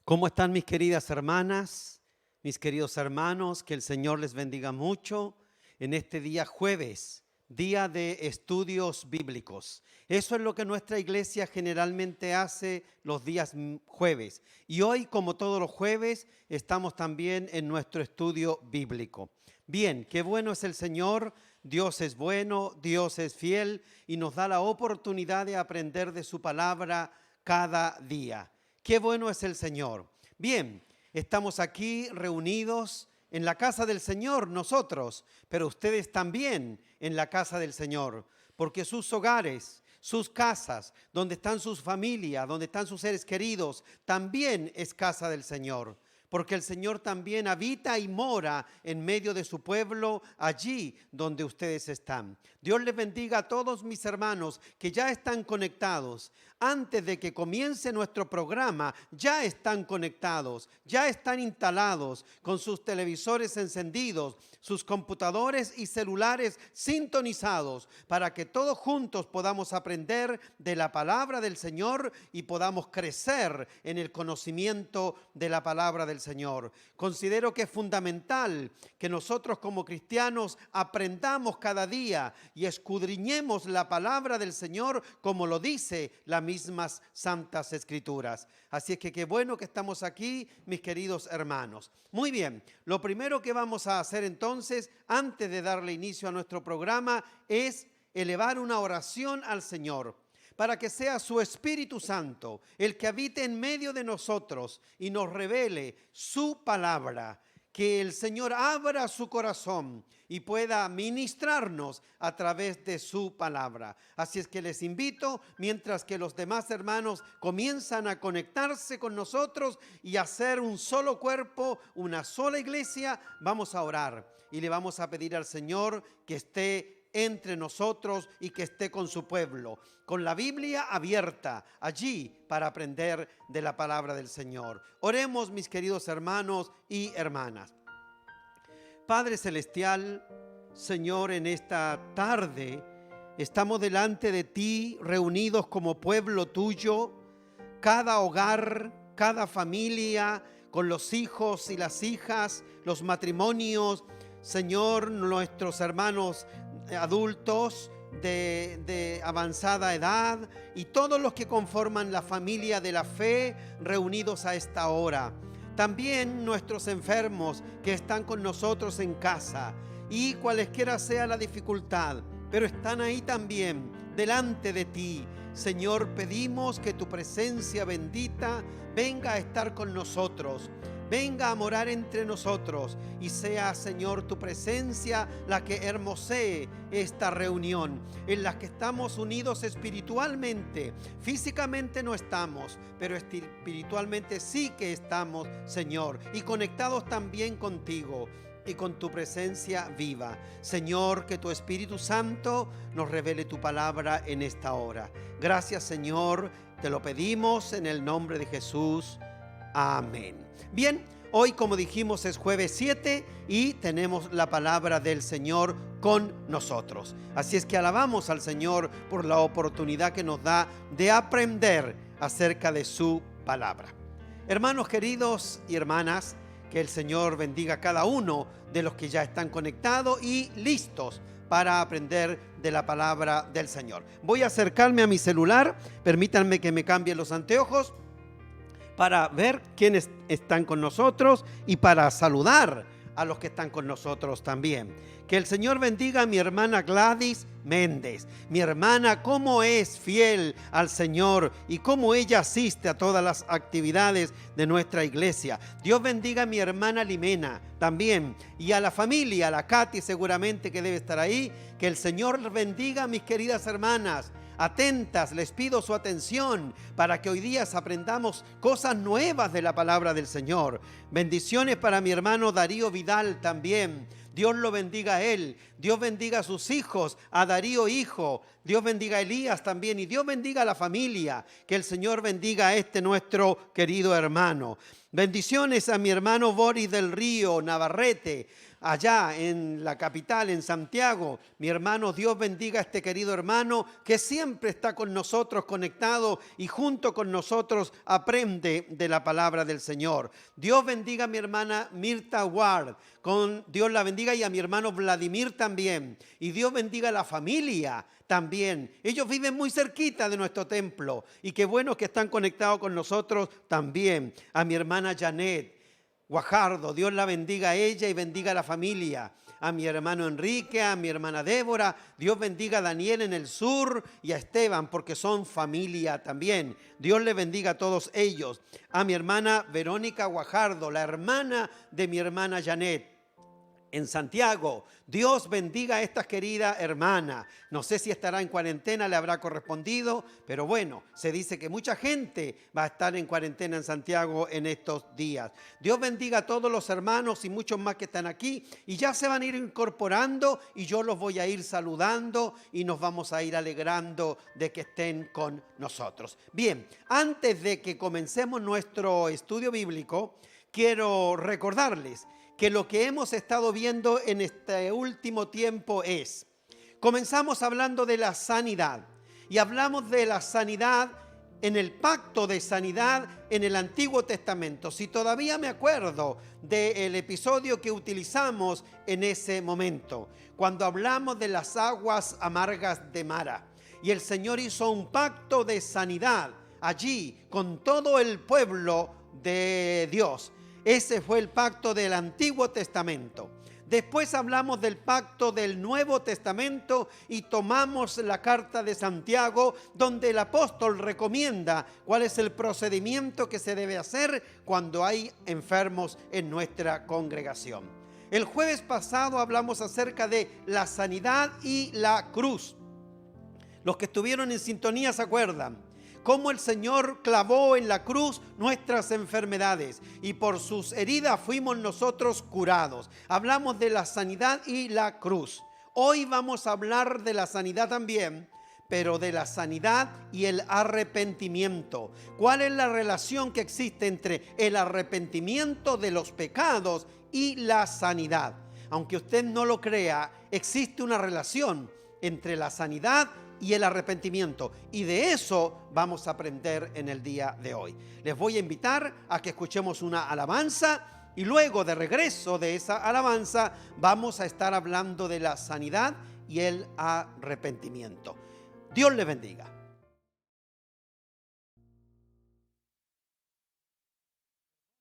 ¿Cómo están mis queridas hermanas, mis queridos hermanos? Que el Señor les bendiga mucho en este día jueves, día de estudios bíblicos. Eso es lo que nuestra iglesia generalmente hace los días jueves. Y hoy, como todos los jueves, estamos también en nuestro estudio bíblico. Bien, qué bueno es el Señor. Dios es bueno, Dios es fiel y nos da la oportunidad de aprender de su palabra cada día. Qué bueno es el Señor. Bien, estamos aquí reunidos en la casa del Señor nosotros, pero ustedes también en la casa del Señor, porque sus hogares, sus casas, donde están sus familias, donde están sus seres queridos, también es casa del Señor. Porque el Señor también habita y mora en medio de su pueblo, allí donde ustedes están. Dios les bendiga a todos mis hermanos que ya están conectados. Antes de que comience nuestro programa, ya están conectados, ya están instalados con sus televisores encendidos, sus computadores y celulares sintonizados, para que todos juntos podamos aprender de la palabra del Señor y podamos crecer en el conocimiento de la palabra del Señor. Considero que es fundamental que nosotros como cristianos aprendamos cada día y escudriñemos la palabra del Señor como lo dice las mismas santas escrituras. Así es que qué bueno que estamos aquí, mis queridos hermanos. Muy bien, lo primero que vamos a hacer entonces, antes de darle inicio a nuestro programa, es elevar una oración al Señor, para que sea su Espíritu Santo el que habite en medio de nosotros y nos revele su palabra, que el Señor abra su corazón y pueda ministrarnos a través de su palabra. Así es que les invito, mientras que los demás hermanos comienzan a conectarse con nosotros y a hacer un solo cuerpo, una sola iglesia, vamos a orar y le vamos a pedir al Señor que esté entre nosotros y que esté con su pueblo, con la Biblia abierta allí para aprender de la palabra del Señor. Oremos, mis queridos hermanos y hermanas. Padre Celestial, Señor, en esta tarde estamos delante de ti, reunidos como pueblo tuyo, cada hogar, cada familia, con los hijos y las hijas, los matrimonios, Señor, nuestros hermanos adultos de avanzada edad y todos los que conforman la familia de la fe reunidos a esta hora. También nuestros enfermos que están con nosotros en casa y cualesquiera sea la dificultad, pero están ahí también delante de ti. Señor, pedimos que tu presencia bendita venga a estar con nosotros. Venga a morar entre nosotros y sea, Señor, tu presencia la que hermosee esta reunión en la que estamos unidos espiritualmente. Físicamente no estamos, pero espiritualmente sí que estamos, Señor, y conectados también contigo y con tu presencia viva. Señor, que tu Espíritu Santo nos revele tu palabra en esta hora. Gracias, Señor, te lo pedimos en el nombre de Jesús. Amén. Bien, hoy, como dijimos, es jueves 7 y tenemos la palabra del Señor con nosotros. Así es que alabamos al Señor por la oportunidad que nos da de aprender acerca de su palabra. Hermanos queridos y hermanas, que el Señor bendiga a cada uno de los que ya están conectados y listos para aprender de la palabra del Señor. Voy a acercarme a mi celular, permítanme que me cambie los anteojos para ver quiénes están con nosotros y para saludar a los que están con nosotros también. Que el Señor bendiga a mi hermana Gladys Méndez. Mi hermana, cómo es fiel al Señor y cómo ella asiste a todas las actividades de nuestra iglesia. Dios bendiga a mi hermana Limena también y a la familia, a la Katy seguramente que debe estar ahí. Que el Señor bendiga a mis queridas hermanas. Atentas, les pido su atención para que hoy día aprendamos cosas nuevas de la palabra del Señor. Bendiciones para mi hermano Darío Vidal también. Dios lo bendiga a él. Dios bendiga a sus hijos, a Darío hijo. Dios bendiga a Elías también. Y Dios bendiga a la familia. Que el Señor bendiga a este nuestro querido hermano. Bendiciones a mi hermano Boris del Río Navarrete, allá en la capital, en Santiago. Mi hermano, Dios bendiga a este querido hermano que siempre está con nosotros conectado y junto con nosotros aprende de la palabra del Señor. Dios bendiga a mi hermana Mirta Ward. Dios la bendiga, y a mi hermano Vladimir también. Y Dios bendiga a la familia también. Ellos viven muy cerquita de nuestro templo y qué bueno que están conectados con nosotros también. A mi hermana Janet Guajardo, Dios la bendiga a ella y bendiga a la familia. A mi hermano Enrique, a mi hermana Débora, Dios bendiga a Daniel en el sur y a Esteban, porque son familia también. Dios le bendiga a todos ellos. A mi hermana Verónica Guajardo, la hermana de mi hermana Janet, en Santiago. Dios bendiga a esta querida hermana. No sé si estará en cuarentena, le habrá correspondido, pero bueno, se dice que mucha gente va a estar en cuarentena en Santiago en estos días. Dios bendiga a todos los hermanos y muchos más que están aquí, y ya se van a ir incorporando y yo los voy a ir saludando y nos vamos a ir alegrando de que estén con nosotros. Bien, antes de que comencemos nuestro estudio bíblico, quiero recordarles que lo que hemos estado viendo en este último tiempo comenzamos hablando de la sanidad, y hablamos de la sanidad en el pacto de sanidad en el Antiguo Testamento. Si todavía me acuerdo del episodio que utilizamos en ese momento, cuando hablamos de las aguas amargas de Mara, y el Señor hizo un pacto de sanidad allí con todo el pueblo de Dios. Ese fue el pacto del Antiguo Testamento. Después hablamos del pacto del Nuevo Testamento y tomamos la carta de Santiago, donde el apóstol recomienda cuál es el procedimiento que se debe hacer cuando hay enfermos en nuestra congregación. El jueves pasado hablamos acerca de la sanidad y la cruz. Los que estuvieron en sintonía se acuerdan cómo el Señor clavó en la cruz nuestras enfermedades y por sus heridas fuimos nosotros curados. Hablamos de la sanidad y la cruz. Hoy vamos a hablar de la sanidad también, pero de la sanidad y el arrepentimiento. ¿Cuál es la relación que existe entre el arrepentimiento de los pecados y la sanidad? Aunque usted no lo crea, existe una relación entre la sanidad y el arrepentimiento, y de eso vamos a aprender en el día de hoy. Les voy a invitar a que escuchemos una alabanza y luego de regreso de esa alabanza vamos a estar hablando de la sanidad y el arrepentimiento. Dios les bendiga.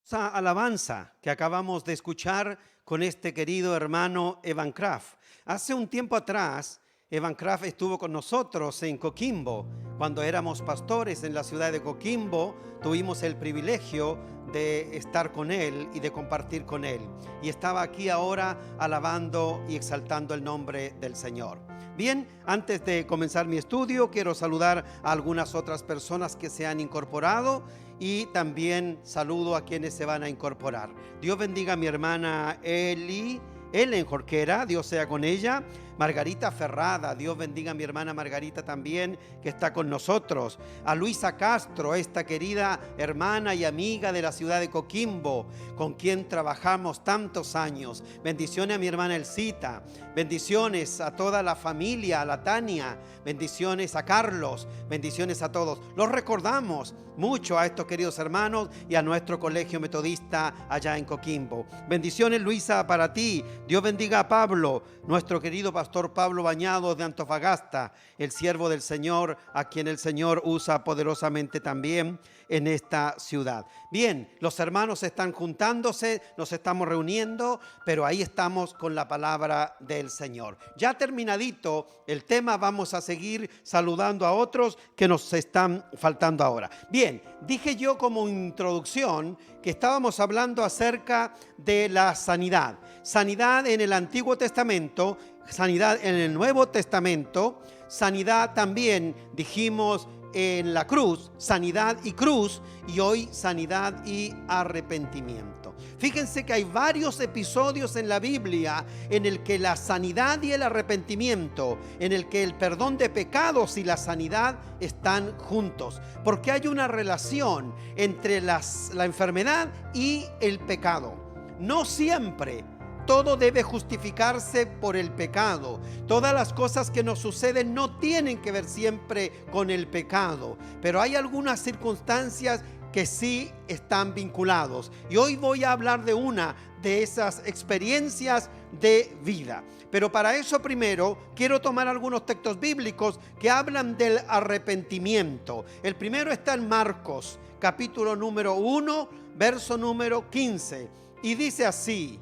Esa alabanza que acabamos de escuchar con este querido hermano Evan Craft. Hace un tiempo atrás Evan Craft estuvo con nosotros en Coquimbo. Cuando éramos pastores en la ciudad de Coquimbo, tuvimos el privilegio de estar con él y de compartir con él. Y estaba aquí ahora alabando y exaltando el nombre del Señor. Bien, antes de comenzar mi estudio, quiero saludar a algunas otras personas que se han incorporado y también saludo a quienes se van a incorporar. Dios bendiga a mi hermana Ellen Jorquera, Dios sea con ella. Margarita Ferrada, Dios bendiga a mi hermana Margarita también, que está con nosotros. A Luisa Castro, esta querida hermana y amiga de la ciudad de Coquimbo, con quien trabajamos tantos años. Bendiciones a mi hermana Elcita, bendiciones a toda la familia, a la Tania, bendiciones a Carlos, bendiciones a todos. Los recordamos mucho a estos queridos hermanos y a nuestro colegio metodista allá en Coquimbo. Bendiciones, Luisa, para ti. Dios bendiga a Pablo, nuestro querido pastor Pablo Bañados de Antofagasta, el siervo del Señor, a quien el Señor usa poderosamente también en esta ciudad. Bien, los hermanos están juntándose, nos estamos reuniendo, pero ahí estamos con la palabra del Señor. Ya terminadito el tema, vamos a seguir saludando a otros que nos están faltando ahora. Bien, dije yo como introducción que estábamos hablando acerca de la sanidad. Sanidad en el Antiguo Testamento, sanidad en el Nuevo Testamento, sanidad también dijimos en la cruz, sanidad y cruz, y hoy sanidad y arrepentimiento. Fíjense que hay varios episodios en la Biblia en el que la sanidad y el arrepentimiento, en el que el perdón de pecados y la sanidad están juntos, porque hay una relación entre la enfermedad y el pecado. No siempre todo debe justificarse por el pecado. Todas las cosas que nos suceden no tienen que ver siempre con el pecado, pero hay algunas circunstancias que sí están vinculados. Y hoy voy a hablar de una de esas experiencias de vida. Pero para eso primero quiero tomar algunos textos bíblicos que hablan del arrepentimiento. El primero está en Marcos, capítulo número 1, verso número 15. Y dice así: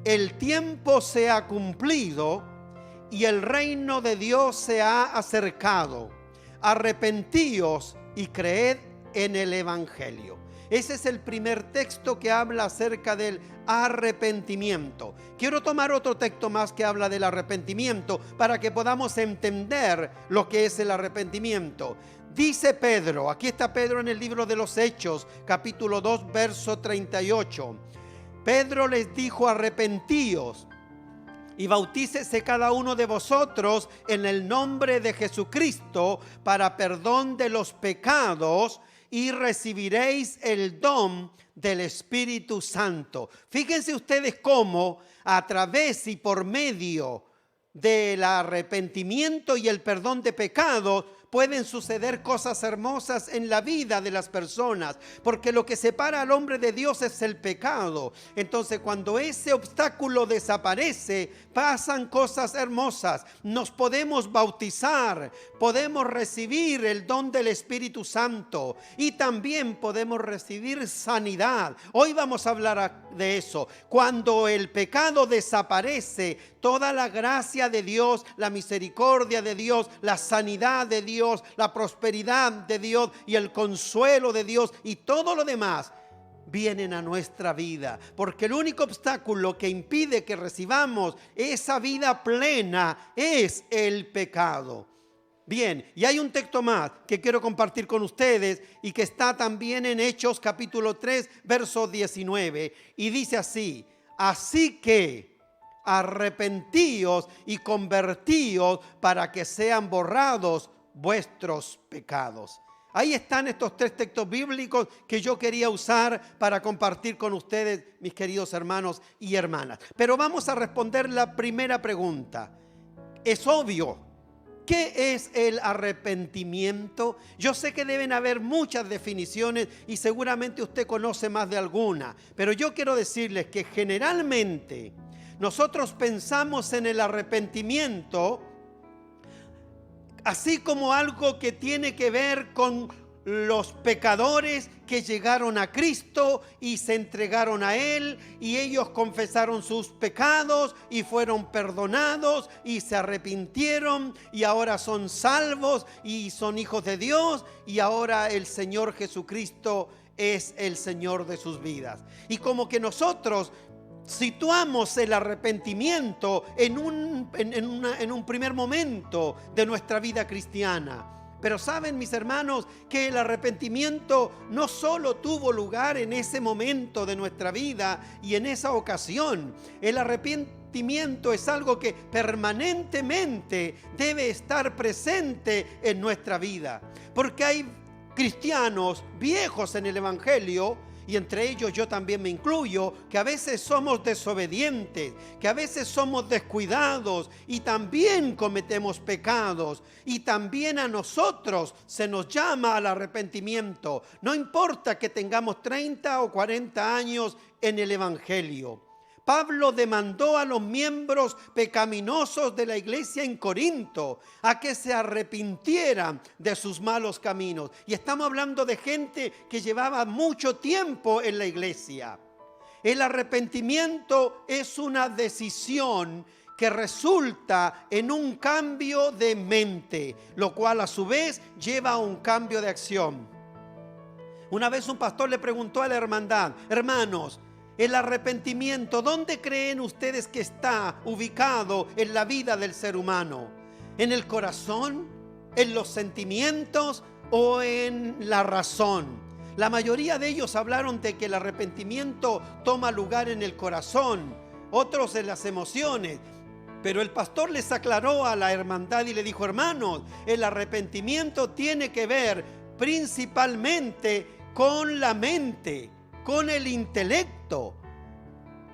el tiempo se ha cumplido y el reino de Dios se ha acercado. Arrepentíos y creed en el Evangelio. Ese es el primer texto que habla acerca del arrepentimiento. Quiero tomar otro texto más que habla del arrepentimiento para que podamos entender lo que es el arrepentimiento. Dice Pedro, aquí está Pedro en el libro de los Hechos, capítulo 2, verso 38. Pedro les dijo: arrepentíos y bautícese cada uno de vosotros en el nombre de Jesucristo para perdón de los pecados y recibiréis el don del Espíritu Santo. Fíjense ustedes cómo a través y por medio del arrepentimiento y el perdón de pecados pueden suceder cosas hermosas en la vida de las personas, porque lo que separa al hombre de Dios es el pecado. Entonces, cuando ese obstáculo desaparece, pasan cosas hermosas. Nos podemos bautizar, podemos recibir el don del Espíritu Santo y también podemos recibir sanidad. Hoy vamos a hablar de eso. Cuando el pecado desaparece, toda la gracia de Dios, la misericordia de Dios, la sanidad de Dios, la prosperidad de Dios y el consuelo de Dios y todo lo demás vienen a nuestra vida, porque el único obstáculo que impide que recibamos esa vida plena es el pecado. Bien, y hay un texto más que quiero compartir con ustedes y que está también en Hechos capítulo 3, verso 19, y dice así: así que arrepentíos y convertíos para que sean borrados vuestros pecados. Ahí están estos tres textos bíblicos que yo quería usar para compartir con ustedes, mis queridos hermanos y hermanas. Pero vamos a responder la primera pregunta. Es obvio, ¿qué es el arrepentimiento? Yo sé que deben haber muchas definiciones y seguramente usted conoce más de alguna, pero yo quiero decirles que generalmente nosotros pensamos en el arrepentimiento así como algo que tiene que ver con los pecadores que llegaron a Cristo y se entregaron a Él y ellos confesaron sus pecados y fueron perdonados y se arrepintieron y ahora son salvos y son hijos de Dios y ahora el Señor Jesucristo es el Señor de sus vidas. Y como que nosotros situamos el arrepentimiento en un primer momento de nuestra vida cristiana. Pero saben, mis hermanos, que el arrepentimiento no solo tuvo lugar en ese momento de nuestra vida y en esa ocasión. El arrepentimiento es algo que permanentemente debe estar presente en nuestra vida. Porque hay cristianos viejos en el Evangelio, y entre ellos yo también me incluyo, que a veces somos desobedientes, que a veces somos descuidados y también cometemos pecados y también a nosotros se nos llama al arrepentimiento. No importa que tengamos 30 o 40 años en el Evangelio. Pablo demandó a los miembros pecaminosos de la iglesia en Corinto a que se arrepintieran de sus malos caminos. Y estamos hablando de gente que llevaba mucho tiempo en la iglesia. El arrepentimiento es una decisión que resulta en un cambio de mente, lo cual a su vez lleva a un cambio de acción. Una vez un pastor le preguntó a la hermandad: hermanos, el arrepentimiento, ¿dónde creen ustedes que está ubicado en la vida del ser humano? ¿En el corazón? ¿En los sentimientos? ¿O en la razón? La mayoría de ellos hablaron de que el arrepentimiento toma lugar en el corazón, otros en las emociones. Pero el pastor les aclaró a la hermandad y le dijo: hermanos, el arrepentimiento tiene que ver principalmente con la mente, con el intelecto,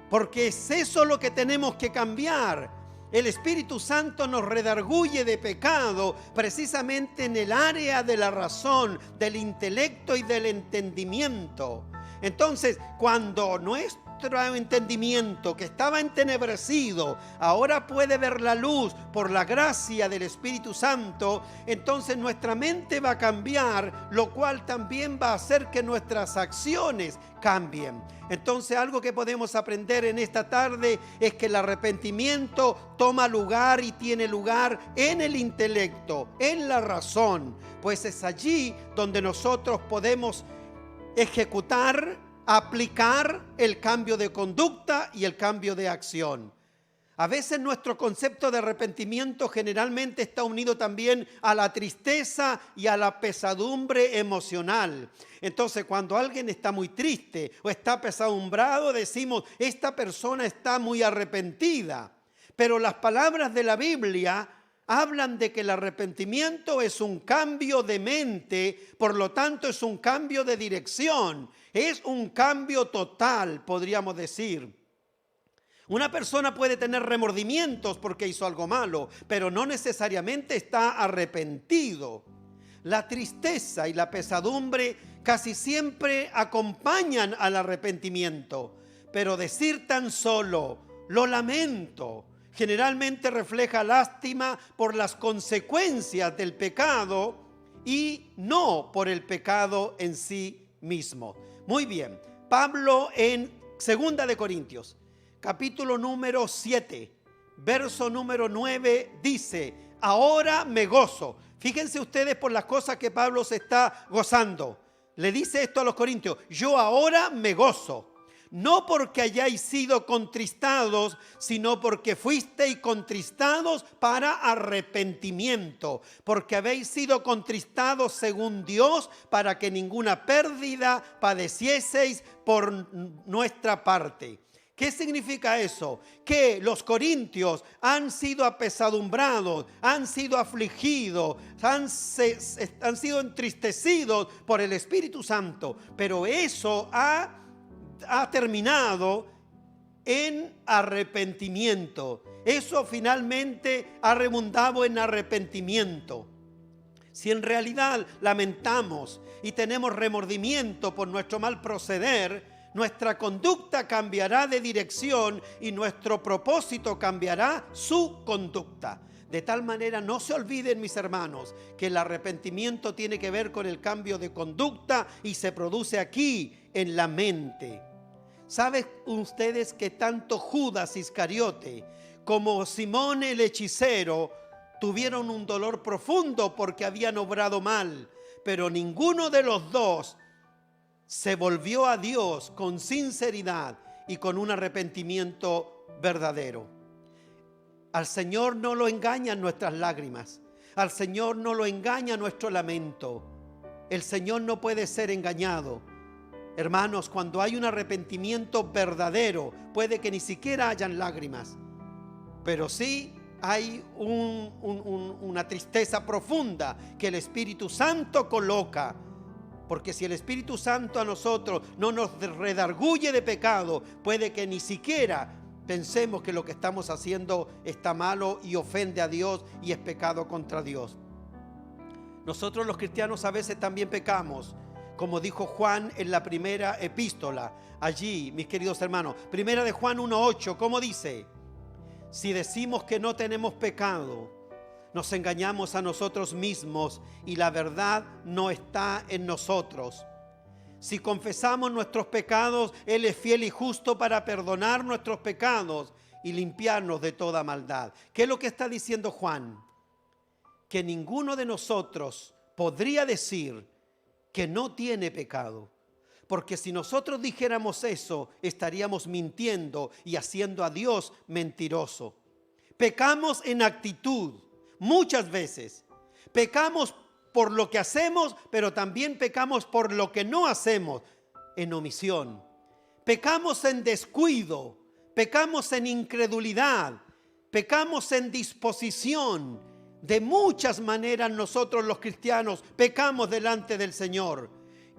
porque es eso lo que tenemos que cambiar. El Espíritu Santo nos redarguye de pecado precisamente en el área de la razón, del intelecto y del entendimiento. Entonces, cuando nuestro entendimiento, que estaba entenebrecido, ahora puede ver la luz por la gracia del Espíritu Santo, entonces nuestra mente va a cambiar, lo cual también va a hacer que nuestras acciones cambien. Entonces, algo que podemos aprender en esta tarde es que el arrepentimiento toma lugar y tiene lugar en el intelecto, en la razón, pues es allí donde nosotros podemos ejecutar, aplicar el cambio de conducta y el cambio de acción. A veces nuestro concepto de arrepentimiento generalmente está unido también a la tristeza y a la pesadumbre emocional. Entonces, cuando alguien está muy triste o está apesadumbrado, decimos: esta persona está muy arrepentida. Pero las palabras de la Biblia hablan de que el arrepentimiento es un cambio de mente, por lo tanto es un cambio de dirección, es un cambio total, podríamos decir. Una persona puede tener remordimientos porque hizo algo malo, pero no necesariamente está arrepentido. La tristeza y la pesadumbre casi siempre acompañan al arrepentimiento, pero decir tan solo "lo lamento" generalmente refleja lástima por las consecuencias del pecado y no por el pecado en sí mismo. Muy bien, Pablo en 2 de Corintios, capítulo número 7, verso número 9 dice: ahora me gozo. Fíjense ustedes por las cosas que Pablo se está gozando. Le dice esto a los corintios: yo ahora me gozo. No porque hayáis sido contristados, sino porque fuisteis contristados para arrepentimiento, porque habéis sido contristados según Dios, para que ninguna pérdida padecieseis por nuestra parte. ¿Qué significa eso? Que los corintios han sido apesadumbrados, han sido afligidos, han sido entristecidos por el Espíritu Santo, pero eso ha terminado en arrepentimiento. Eso finalmente ha redundado en arrepentimiento. Si en realidad lamentamos y tenemos remordimiento por nuestro mal proceder, nuestra conducta cambiará de dirección y nuestro propósito cambiará su conducta. De tal manera, no se olviden, mis hermanos, que el arrepentimiento tiene que ver con el cambio de conducta y se produce aquí, en la mente. ¿Saben ustedes que tanto Judas Iscariote como Simón el hechicero tuvieron un dolor profundo porque habían obrado mal? Pero ninguno de los dos se volvió a Dios con sinceridad y con un arrepentimiento verdadero. Al Señor no lo engañan nuestras lágrimas. Al Señor no lo engaña nuestro lamento. El Señor no puede ser engañado. Hermanos, cuando hay un arrepentimiento verdadero, puede que ni siquiera hayan lágrimas, pero sí hay una tristeza profunda que el Espíritu Santo coloca. Porque si el Espíritu Santo a nosotros no nos redarguye de pecado, puede que ni siquiera pensemos que lo que estamos haciendo está malo y ofende a Dios y es pecado contra Dios. Nosotros los cristianos a veces también pecamos, como dijo Juan en la primera epístola. Allí, mis queridos hermanos, primera de Juan 1:8, ¿cómo dice? Si decimos que no tenemos pecado, nos engañamos a nosotros mismos y la verdad no está en nosotros. Si confesamos nuestros pecados, Él es fiel y justo para perdonar nuestros pecados y limpiarnos de toda maldad. ¿Qué es lo que está diciendo Juan? Que ninguno de nosotros podría decir que no tiene pecado, porque si nosotros dijéramos eso, estaríamos mintiendo y haciendo a Dios mentiroso. Pecamos en actitud, muchas veces. Pecamos por lo que hacemos, pero también pecamos por lo que no hacemos, en omisión. Pecamos en descuido, pecamos en incredulidad, pecamos en disposición. De muchas maneras nosotros los cristianos pecamos delante del Señor.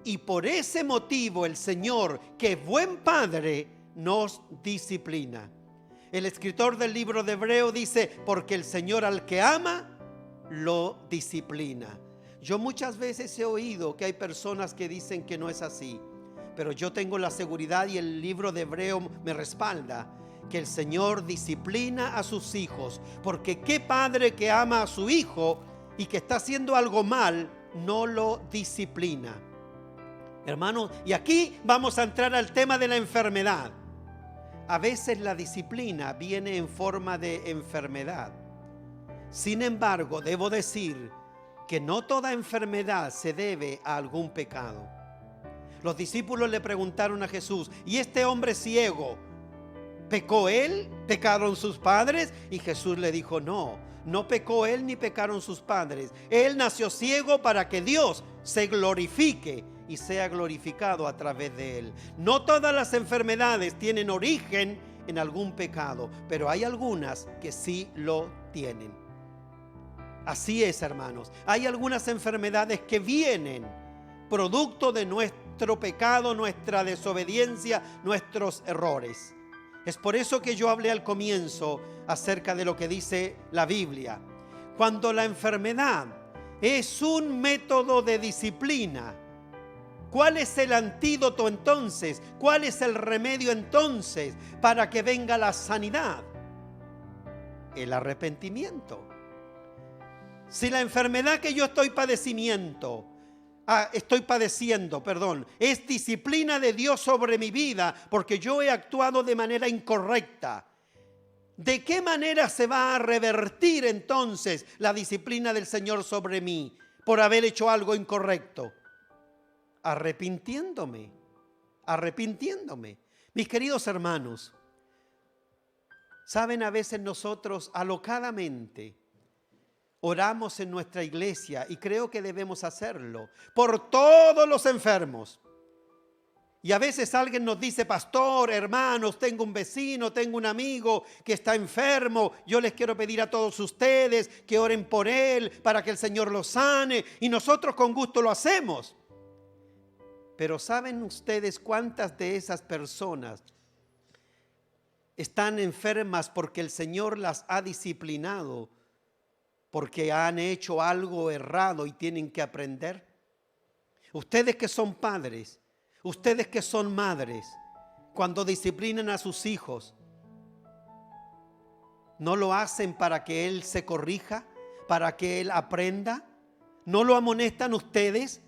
Y por ese motivo el Señor, que es buen Padre, nos disciplina. El escritor del libro de Hebreo dice, porque el Señor al que ama, lo disciplina. Yo muchas veces he oído que hay personas que dicen que no es así, pero yo tengo la seguridad y el libro de Hebreo me respalda que el Señor disciplina a sus hijos, porque qué padre que ama a su hijo y que está haciendo algo mal, no lo disciplina. Hermanos, y aquí vamos a entrar al tema de la enfermedad. A veces la disciplina viene en forma de enfermedad. Sin embargo, debo decir que no toda enfermedad se debe a algún pecado. Los discípulos le preguntaron a Jesús, ¿y este hombre ciego, pecó él? ¿Pecaron sus padres? Y Jesús le dijo, no pecó él ni pecaron sus padres. Él nació ciego para que Dios se glorifique y sea glorificado a través de él. No todas las enfermedades tienen origen en algún pecado, pero hay algunas que sí lo tienen. Así es, hermanos. Hay algunas enfermedades que vienen producto de nuestro pecado, nuestra desobediencia, nuestros errores. Es por eso que yo hablé al comienzo acerca de lo que dice la Biblia. Cuando la enfermedad es un método de disciplina, ¿cuál es el antídoto entonces? ¿Cuál es el remedio entonces para que venga la sanidad? El arrepentimiento. Si la enfermedad que yo estoy padeciendo, es disciplina de Dios sobre mi vida porque yo he actuado de manera incorrecta, ¿de qué manera se va a revertir entonces la disciplina del Señor sobre mí por haber hecho algo incorrecto? Arrepintiéndome. Mis queridos hermanos, saben, a veces nosotros alocadamente oramos en nuestra iglesia, y creo que debemos hacerlo, por todos los enfermos. Y a veces alguien nos dice, pastor, hermanos, tengo un vecino, tengo un amigo que está enfermo, yo les quiero pedir a todos ustedes que oren por él para que el Señor lo sane, y nosotros con gusto lo hacemos. Pero ¿saben ustedes cuántas de esas personas están enfermas porque el Señor las ha disciplinado, porque han hecho algo errado y tienen que aprender? Ustedes que son padres, ustedes que son madres, cuando disciplinan a sus hijos, ¿no lo hacen para que él se corrija, para que él aprenda? ¿No lo amonestan ustedes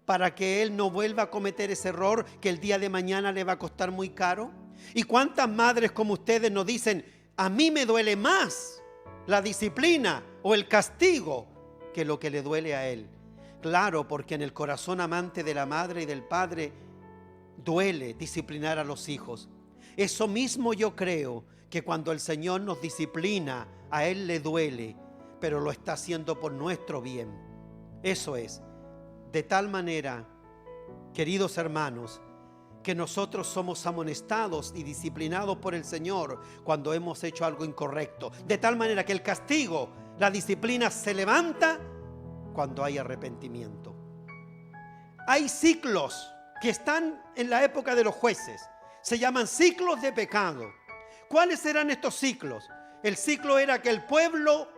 para que él no vuelva a cometer ese error que el día de mañana le va a costar muy caro? ¿Y cuántas madres como ustedes nos dicen, a mí me duele más la disciplina o el castigo que lo que le duele a él? Claro, porque en el corazón amante de la madre y del padre duele disciplinar a los hijos. Eso mismo yo creo que cuando el Señor nos disciplina, a él le duele, pero lo está haciendo por nuestro bien. Eso es. De tal manera, queridos hermanos, que nosotros somos amonestados y disciplinados por el Señor cuando hemos hecho algo incorrecto. De tal manera que el castigo, la disciplina se levanta cuando hay arrepentimiento. Hay ciclos que están en la época de los jueces. Se llaman ciclos de pecado. ¿Cuáles eran estos ciclos? El ciclo era que el pueblo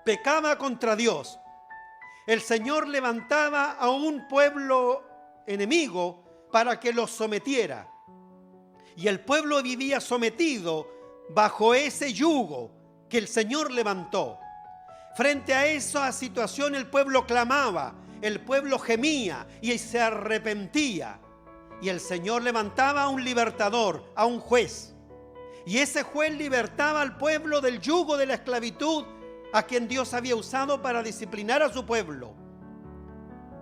pecaba contra Dios. El Señor levantaba a un pueblo enemigo para que los sometiera. Y el pueblo vivía sometido bajo ese yugo que el Señor levantó. Frente a esa situación el pueblo clamaba, el pueblo gemía y se arrepentía. Y el Señor levantaba a un libertador, a un juez. Y ese juez libertaba al pueblo del yugo de la esclavitud a quien Dios había usado para disciplinar a su pueblo.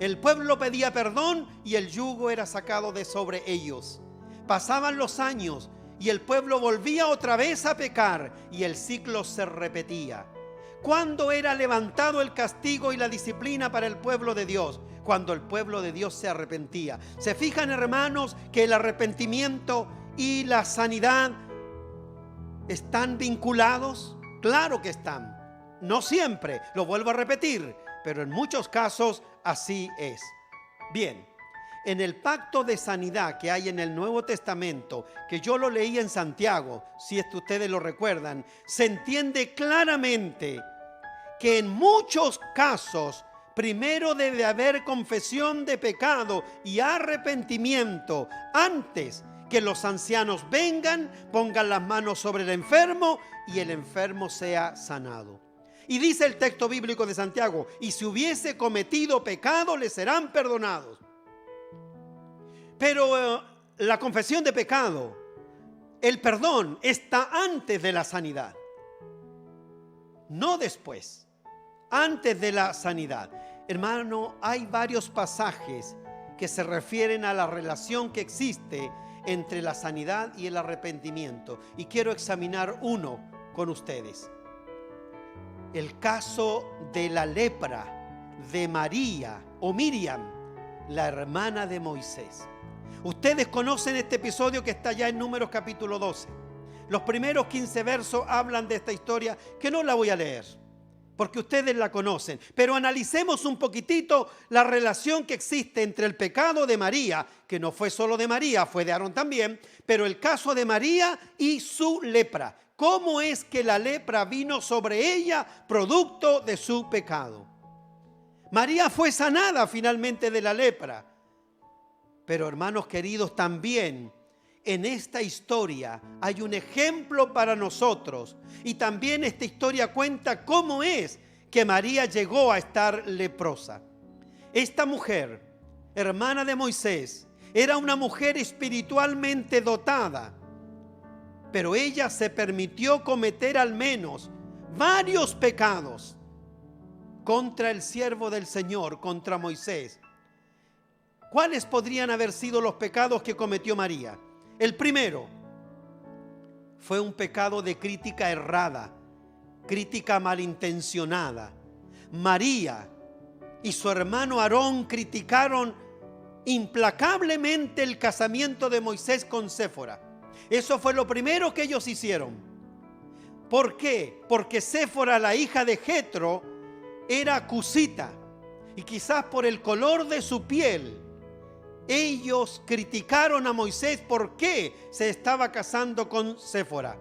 El pueblo pedía perdón y el yugo era sacado de sobre ellos. Pasaban los años y el pueblo volvía otra vez a pecar y el ciclo se repetía. ¿Cuándo era levantado el castigo y la disciplina para el pueblo de Dios? Cuando el pueblo de Dios se arrepentía. ¿Se fijan, hermanos, que el arrepentimiento y la sanidad están vinculados? Claro que están. No siempre, lo vuelvo a repetir, pero en muchos casos así es. Bien, en el pacto de sanidad que hay en el Nuevo Testamento, que yo lo leí en Santiago, si es que ustedes lo recuerdan, se entiende claramente que en muchos casos primero debe haber confesión de pecado y arrepentimiento antes que los ancianos vengan, pongan las manos sobre el enfermo y el enfermo sea sanado. Y dice el texto bíblico de Santiago: y si hubiese cometido pecado, le serán perdonados. Pero la confesión de pecado, el perdón, está antes de la sanidad, no después, antes de la sanidad. Hermano, hay varios pasajes que se refieren a la relación que existe entre la sanidad y el arrepentimiento, y quiero examinar uno con ustedes. El caso de la lepra de María o Miriam, la hermana de Moisés. Ustedes conocen este episodio que está ya en Números capítulo 12. Los primeros 15 versos hablan de esta historia, que no la voy a leer, porque ustedes la conocen. Pero analicemos un poquitito la relación que existe entre el pecado de María, que no fue solo de María, fue de Aarón también, pero el caso de María y su lepra. ¿Cómo es que la lepra vino sobre ella producto de su pecado? María fue sanada finalmente de la lepra. Pero hermanos queridos, también en esta historia hay un ejemplo para nosotros. Y también esta historia cuenta cómo es que María llegó a estar leprosa. Esta mujer, hermana de Moisés, era una mujer espiritualmente dotada. Pero ella se permitió cometer al menos varios pecados contra el siervo del Señor, contra Moisés. ¿Cuáles podrían haber sido los pecados que cometió María? El primero fue un pecado de crítica errada, crítica malintencionada. María y su hermano Aarón criticaron implacablemente el casamiento de Moisés con Séfora. Eso fue lo primero que ellos hicieron. ¿Por qué? Porque Séfora, la hija de Jetro, era cusita, y quizás por el color de su piel ellos criticaron a Moisés por qué se estaba casando con Séfora.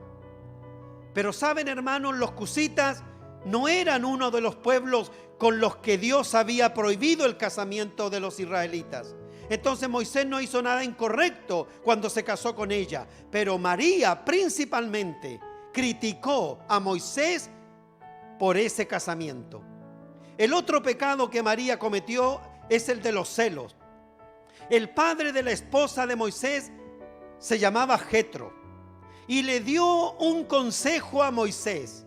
Pero saben, hermanos, los cusitas no eran uno de los pueblos con los que Dios había prohibido el casamiento de los israelitas. Entonces Moisés no hizo nada incorrecto cuando se casó con ella. Pero María principalmente criticó a Moisés por ese casamiento. El otro pecado que María cometió es el de los celos. El padre de la esposa de Moisés se llamaba Jetro y le dio un consejo a Moisés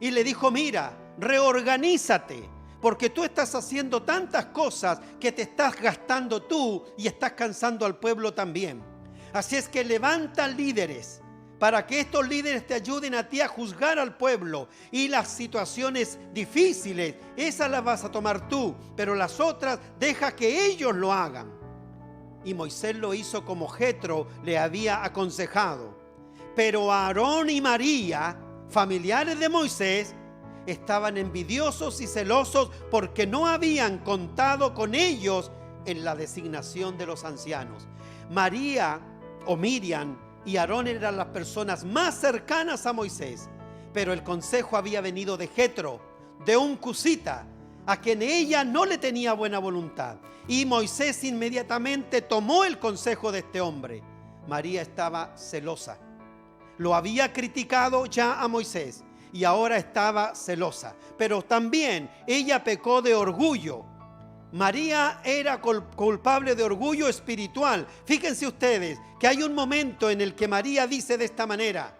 y le dijo: mira, reorganízate, porque tú estás haciendo tantas cosas que te estás gastando tú y estás cansando al pueblo también. Así es que levanta líderes para que estos líderes te ayuden a ti a juzgar al pueblo, y las situaciones difíciles, esas las vas a tomar tú, pero las otras deja que ellos lo hagan. Y Moisés lo hizo como Jetro le había aconsejado. Pero Aarón y María, familiares de Moisés, estaban envidiosos y celosos porque no habían contado con ellos en la designación de los ancianos. María o Miriam y Aarón eran las personas más cercanas a Moisés, pero el consejo había venido de Jetro, de un cusita, a quien ella no le tenía buena voluntad. Y Moisés inmediatamente tomó el consejo de este hombre. María estaba celosa. Lo había criticado ya a Moisés y ahora estaba celosa. Pero también ella pecó de orgullo. María era culpable de orgullo espiritual. Fíjense ustedes que hay un momento en el que María dice de esta manera: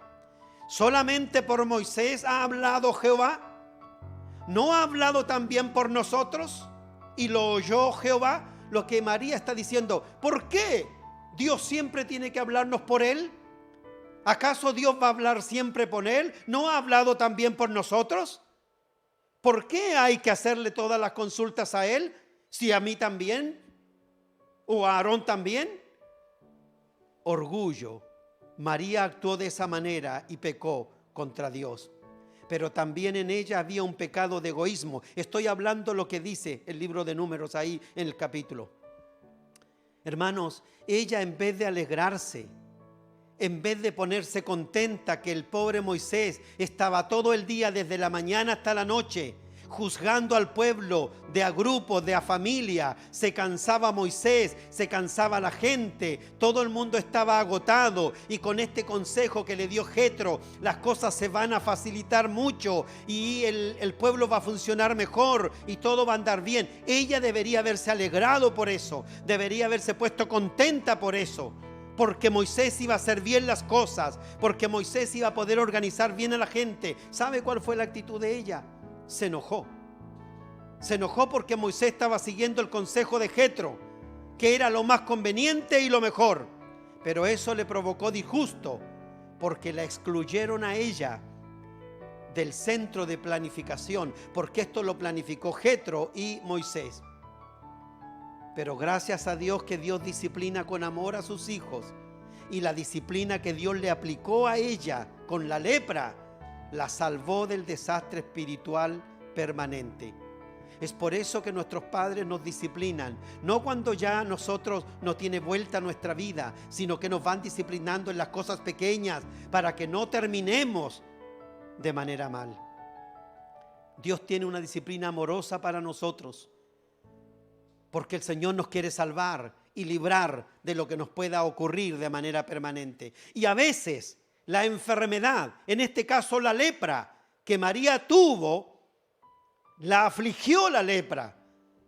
¿solamente por Moisés ha hablado Jehová? ¿No ha hablado también por nosotros? Y lo oyó Jehová. Lo que María está diciendo: ¿por qué Dios siempre tiene que hablarnos por Él? ¿Acaso Dios va a hablar siempre por Él? ¿No ha hablado también por nosotros? ¿Por qué hay que hacerle todas las consultas a él? Si a mí también, o a Aarón también. Orgullo. María actuó de esa manera y pecó contra Dios. Pero también en ella había un pecado de egoísmo. Estoy hablando lo que dice el libro de Números ahí en el capítulo. Hermanos, ella en vez de alegrarse, en vez de ponerse contenta que el pobre Moisés estaba todo el día desde la mañana hasta la noche juzgando al pueblo de a grupos, de a familia, se cansaba Moisés, se cansaba la gente, todo el mundo estaba agotado, y con este consejo que le dio Jetro, las cosas se van a facilitar mucho y el pueblo va a funcionar mejor y todo va a andar bien. Ella debería haberse alegrado por eso, debería haberse puesto contenta por eso, porque Moisés iba a hacer bien las cosas, porque Moisés iba a poder organizar bien a la gente. ¿Sabe cuál fue la actitud de ella? Se enojó. Se enojó porque Moisés estaba siguiendo el consejo de Jetro, que era lo más conveniente y lo mejor. Pero eso le provocó disgusto, porque la excluyeron a ella del centro de planificación, porque esto lo planificó Jetro y Moisés. Pero gracias a Dios que Dios disciplina con amor a sus hijos, y la disciplina que Dios le aplicó a ella con la lepra la salvó del desastre espiritual permanente. Es por eso que nuestros padres nos disciplinan, no cuando ya nosotros no tiene vuelta nuestra vida, sino que nos van disciplinando en las cosas pequeñas para que no terminemos de manera mal. Dios tiene una disciplina amorosa para nosotros, porque el Señor nos quiere salvar y librar de lo que nos pueda ocurrir de manera permanente. Y a veces la enfermedad, en este caso la lepra que María tuvo, la afligió la lepra,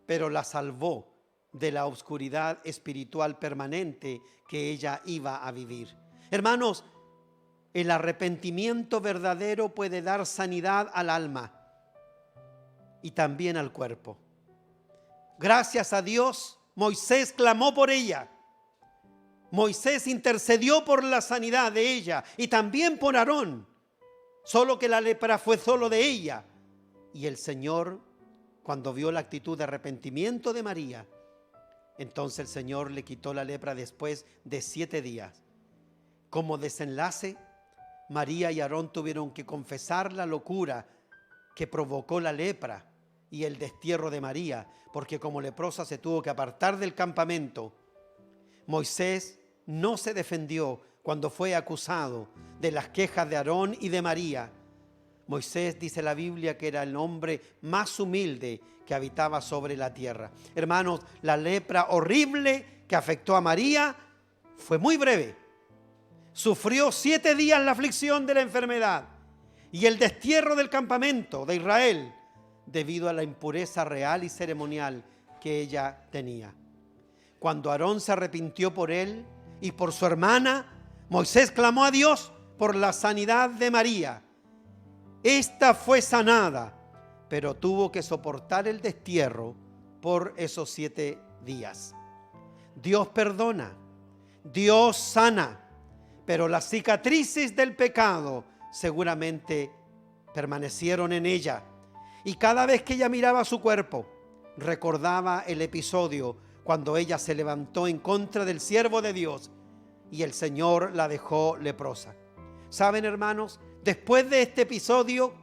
pero la salvó de la oscuridad espiritual permanente que ella iba a vivir. Hermanos, el arrepentimiento verdadero puede dar sanidad al alma y también al cuerpo. Gracias a Dios, Moisés clamó por ella. Moisés intercedió por la sanidad de ella y también por Aarón. Solo que la lepra fue solo de ella. Y el Señor, cuando vio la actitud de arrepentimiento de María, entonces el Señor le quitó la lepra después de 7 días. Como desenlace, María y Aarón tuvieron que confesar la locura que provocó la lepra y el destierro de María, porque como leprosa se tuvo que apartar del campamento. Moisés no se defendió cuando fue acusado de las quejas de Aarón y de María. Moisés, dice la Biblia, que era el hombre más humilde que habitaba sobre la tierra. Hermanos, la lepra horrible que afectó a María fue muy breve. Sufrió 7 días la aflicción de la enfermedad y el destierro del campamento de Israel debido a la impureza real y ceremonial que ella tenía. Cuando Aarón se arrepintió por él y por su hermana, Moisés clamó a Dios por la sanidad de María. Esta fue sanada, pero tuvo que soportar el destierro por esos 7 días. Dios perdona, Dios sana, pero las cicatrices del pecado seguramente permanecieron en ella. Y cada vez que ella miraba su cuerpo, recordaba el episodio cuando ella se levantó en contra del siervo de Dios y el Señor la dejó leprosa. ¿Saben, hermanos? Después de este episodio,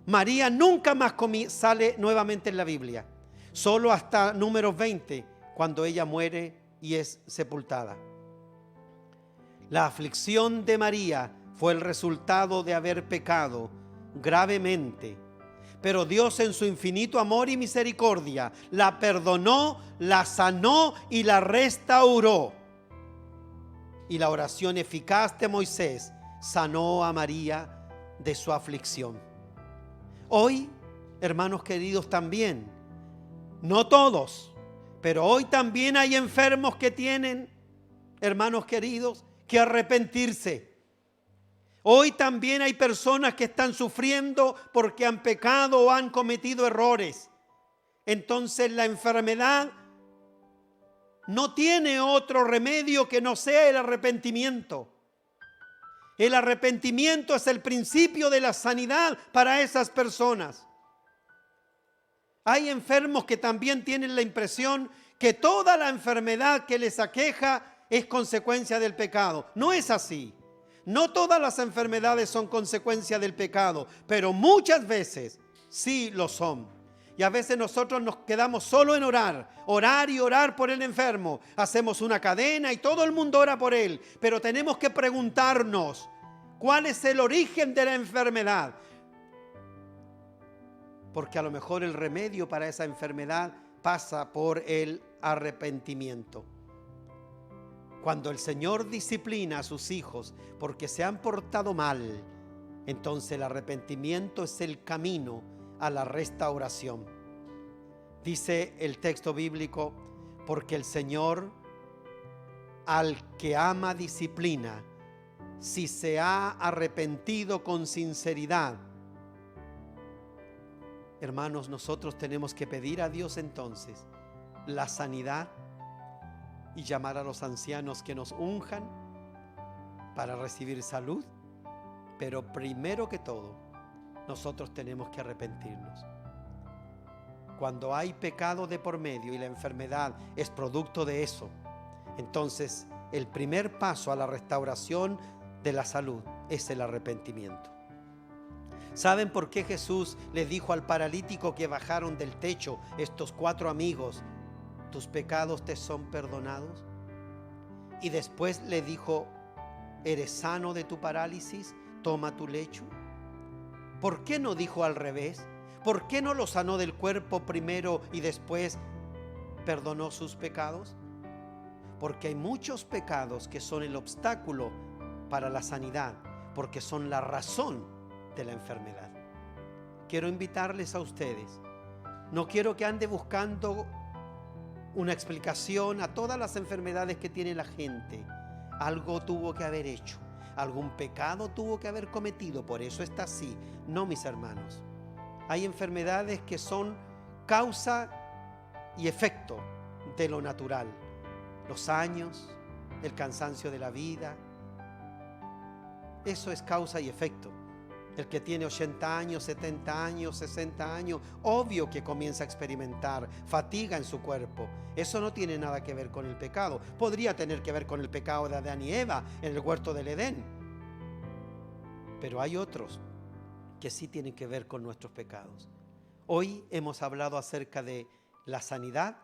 María nunca más sale nuevamente en la Biblia. Solo hasta Números 20, cuando ella muere y es sepultada. La aflicción de María fue el resultado de haber pecado gravemente. Pero Dios, en su infinito amor y misericordia, la perdonó, la sanó y la restauró. Y la oración eficaz de Moisés sanó a María de su aflicción. Hoy, hermanos queridos, también, no todos, pero hoy también hay enfermos que tienen, hermanos queridos, que arrepentirse. Hoy también hay personas que están sufriendo porque han pecado o han cometido errores. Entonces la enfermedad no tiene otro remedio que no sea el arrepentimiento. El arrepentimiento es el principio de la sanidad para esas personas. Hay enfermos que también tienen la impresión que toda la enfermedad que les aqueja es consecuencia del pecado. No es así. No todas las enfermedades son consecuencia del pecado, pero muchas veces sí lo son. Y a veces nosotros nos quedamos solo en orar y orar por el enfermo. Hacemos una cadena y todo el mundo ora por él, pero tenemos que preguntarnos, ¿cuál es el origen de la enfermedad? Porque a lo mejor el remedio para esa enfermedad pasa por el arrepentimiento. Cuando el Señor disciplina a sus hijos porque se han portado mal, entonces el arrepentimiento es el camino a la restauración. Dice el texto bíblico, porque el Señor al que ama disciplina, si se ha arrepentido con sinceridad. Hermanos, nosotros tenemos que pedir a Dios entonces la sanidad y llamar a los ancianos que nos unjan para recibir salud. Pero primero que todo, nosotros tenemos que arrepentirnos. Cuando hay pecado de por medio y la enfermedad es producto de eso, entonces el primer paso a la restauración de la salud es el arrepentimiento. ¿Saben por qué Jesús le dijo al paralítico que bajaron del techo, estos 4 amigos, tus pecados te son perdonados? Y después le dijo, ¿eres sano de tu parálisis? Toma tu lecho. ¿Por qué no dijo al revés? ¿Por qué no lo sanó del cuerpo primero y después perdonó sus pecados? Porque hay muchos pecados que son el obstáculo para la sanidad, porque son la razón de la enfermedad. Quiero invitarles a ustedes, no quiero que ande buscando una explicación a todas las enfermedades que tiene la gente. Algo tuvo que haber hecho, algún pecado tuvo que haber cometido, por eso está así. No, mis hermanos, hay enfermedades que son causa y efecto de lo natural. Los años, el cansancio de la vida, eso es causa y efecto. El que tiene 80 años, 70 años, 60 años, obvio que comienza a experimentar fatiga en su cuerpo. Eso no tiene nada que ver con el pecado. Podría tener que ver con el pecado de Adán y Eva en el huerto del Edén. Pero hay otros que sí tienen que ver con nuestros pecados. Hoy hemos hablado acerca de la sanidad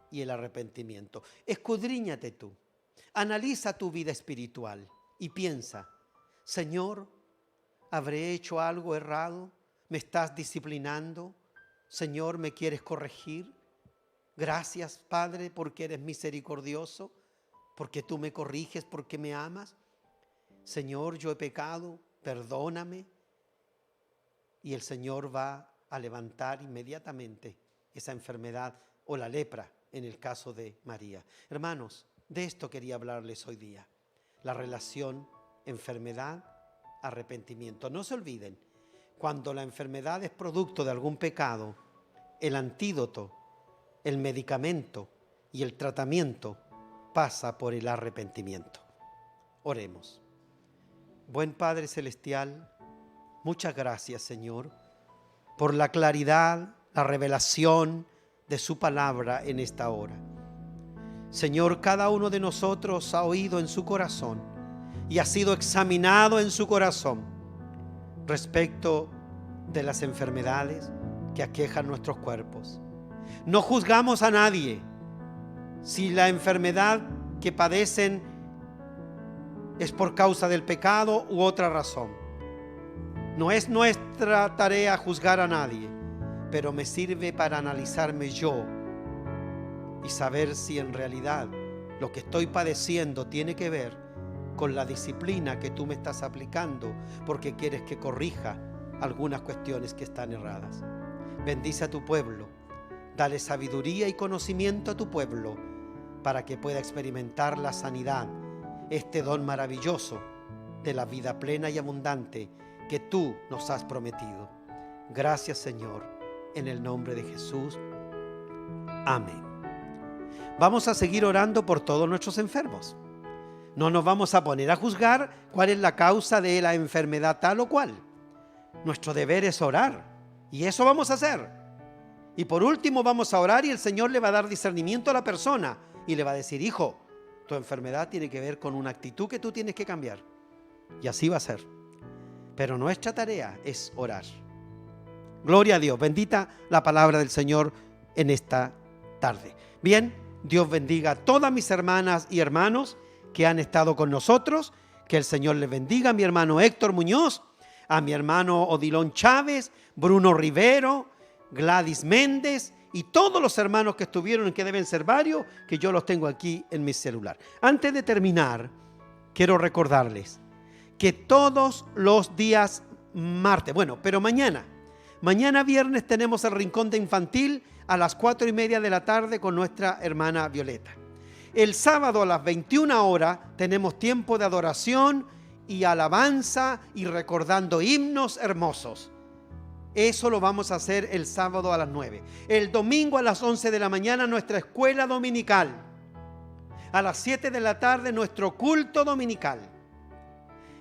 y el arrepentimiento. Escudriñate tú, analiza tu vida espiritual y piensa, Señor, ¿habré hecho algo errado? ¿Me estás disciplinando? Señor, ¿me quieres corregir? Gracias, Padre, porque eres misericordioso, porque tú me corriges, porque me amas. Señor, yo he pecado, perdóname. Y el Señor va a levantar inmediatamente esa enfermedad o la lepra en el caso de María. Hermanos, de esto quería hablarles hoy día. La relación enfermedad, arrepentimiento. No se olviden, cuando la enfermedad es producto de algún pecado, el antídoto, el medicamento y el tratamiento pasa por el arrepentimiento. Oremos. Buen Padre Celestial, muchas gracias, Señor, por la claridad, la revelación de su palabra en esta hora. Señor, cada uno de nosotros ha oído en su corazón y ha sido examinado en su corazón respecto de las enfermedades que aquejan nuestros cuerpos. No juzgamos a nadie si la enfermedad que padecen es por causa del pecado u otra razón. No es nuestra tarea juzgar a nadie, pero me sirve para analizarme yo y saber si en realidad lo que estoy padeciendo tiene que ver con la disciplina que tú me estás aplicando porque quieres que corrija algunas cuestiones que están erradas. Bendice a tu pueblo, dale sabiduría y conocimiento a tu pueblo para que pueda experimentar la sanidad, este don maravilloso de la vida plena y abundante que tú nos has prometido. Gracias, Señor, en el nombre de Jesús. Amén. Vamos a seguir orando por todos nuestros enfermos. No nos vamos a poner a juzgar cuál es la causa de la enfermedad tal o cual. Nuestro deber es orar y eso vamos a hacer. Y por último vamos a orar y el Señor le va a dar discernimiento a la persona y le va a decir: hijo, tu enfermedad tiene que ver con una actitud que tú tienes que cambiar. Y así va a ser. Pero nuestra tarea es orar. Gloria a Dios. Bendita la palabra del Señor en esta tarde. Bien, Dios bendiga a todas mis hermanas y hermanos que han estado con nosotros. Que el Señor les bendiga a mi hermano Héctor Muñoz, a mi hermano Odilon Chávez, Bruno Rivero, Gladys Méndez y todos los hermanos que estuvieron, que deben ser varios, que yo los tengo aquí en mi celular. Antes de terminar, quiero recordarles que todos los días martes, pero mañana viernes tenemos el Rincón de Infantil a las 4:30 de la tarde con nuestra hermana Violeta. El sábado a las 21 horas tenemos tiempo de adoración y alabanza y recordando himnos hermosos. Eso lo vamos a hacer el sábado a las 9. El domingo a las 11 de la mañana nuestra escuela dominical. A las 7 de la tarde nuestro culto dominical.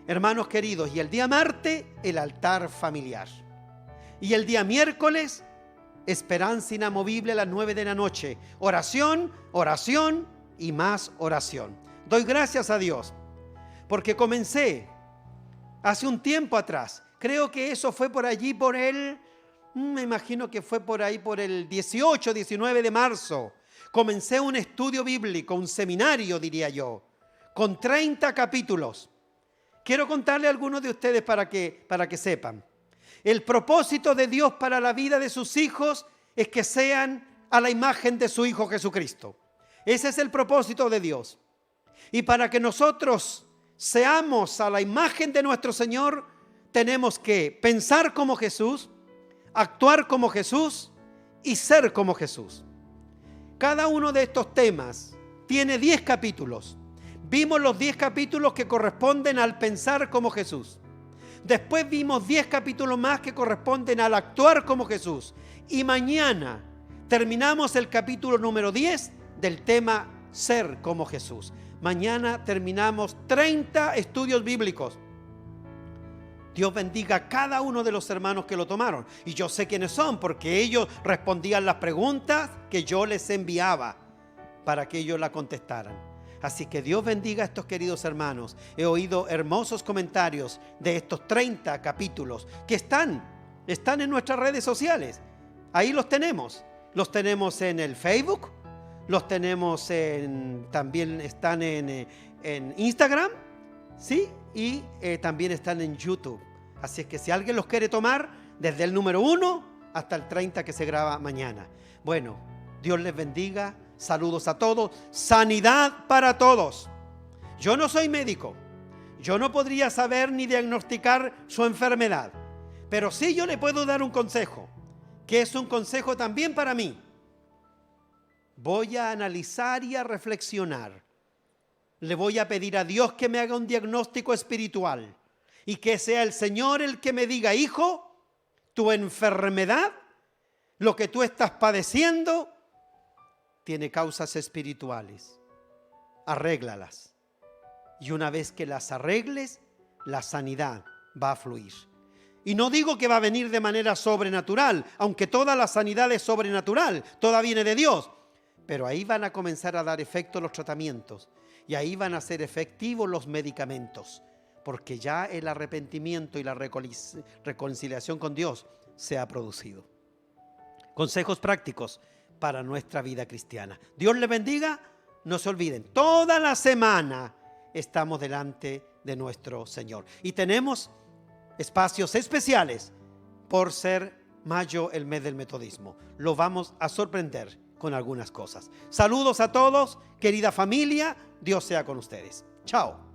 Hermanos queridos, y el día martes el altar familiar. Y el día miércoles, esperanza inamovible a las 9 de la noche. Oración, oración y más oración. Doy gracias a Dios porque comencé hace un tiempo atrás. Creo que eso fue por allí, me imagino que fue por ahí por el 18, 19 de marzo. Comencé un estudio bíblico, un seminario diría yo, con 30 capítulos. Quiero contarle a algunos de ustedes para que sepan. El propósito de Dios para la vida de sus hijos es que sean a la imagen de su Hijo Jesucristo. Ese es el propósito de Dios. Y para que nosotros seamos a la imagen de nuestro Señor, tenemos que pensar como Jesús, actuar como Jesús y ser como Jesús. Cada uno de estos temas tiene 10 capítulos. Vimos los 10 capítulos que corresponden al pensar como Jesús. Después vimos 10 capítulos más que corresponden al actuar como Jesús. Y mañana terminamos el capítulo número 10 del tema ser como Jesús. Mañana terminamos 30 estudios bíblicos. Dios bendiga a cada uno de los hermanos que lo tomaron. Y yo sé quiénes son porque ellos respondían las preguntas que yo les enviaba para que ellos la contestaran. Así que Dios bendiga a estos queridos hermanos. He oído hermosos comentarios de estos 30 capítulos que están en nuestras redes sociales. Ahí los tenemos. Los tenemos en el Facebook, los tenemos también están en Instagram, ¿sí? Y también están en YouTube. Así es que si alguien los quiere tomar, desde el número 1 hasta el 30 que se graba mañana. Bueno, Dios les bendiga. Saludos a todos. Sanidad para todos. Yo no soy médico. Yo no podría saber ni diagnosticar su enfermedad. Pero sí yo le puedo dar un consejo, que es un consejo también para mí. Voy a analizar y a reflexionar. Le voy a pedir a Dios que me haga un diagnóstico espiritual y que sea el Señor el que me diga: hijo, tu enfermedad, lo que tú estás padeciendo, tiene causas espirituales. Arréglalas. Y una vez que las arregles, la sanidad va a fluir. Y no digo que va a venir de manera sobrenatural, aunque toda la sanidad es sobrenatural, toda viene de Dios. Pero ahí van a comenzar a dar efecto los tratamientos y ahí van a ser efectivos los medicamentos, porque ya el arrepentimiento y la reconciliación con Dios se ha producido. Consejos prácticos para nuestra vida cristiana. Dios les bendiga. No se olviden, toda la semana estamos delante de nuestro Señor y tenemos espacios especiales por ser mayo el mes del metodismo. Lo vamos a sorprender con algunas cosas. Saludos a todos, querida familia. Dios sea con ustedes. Chao.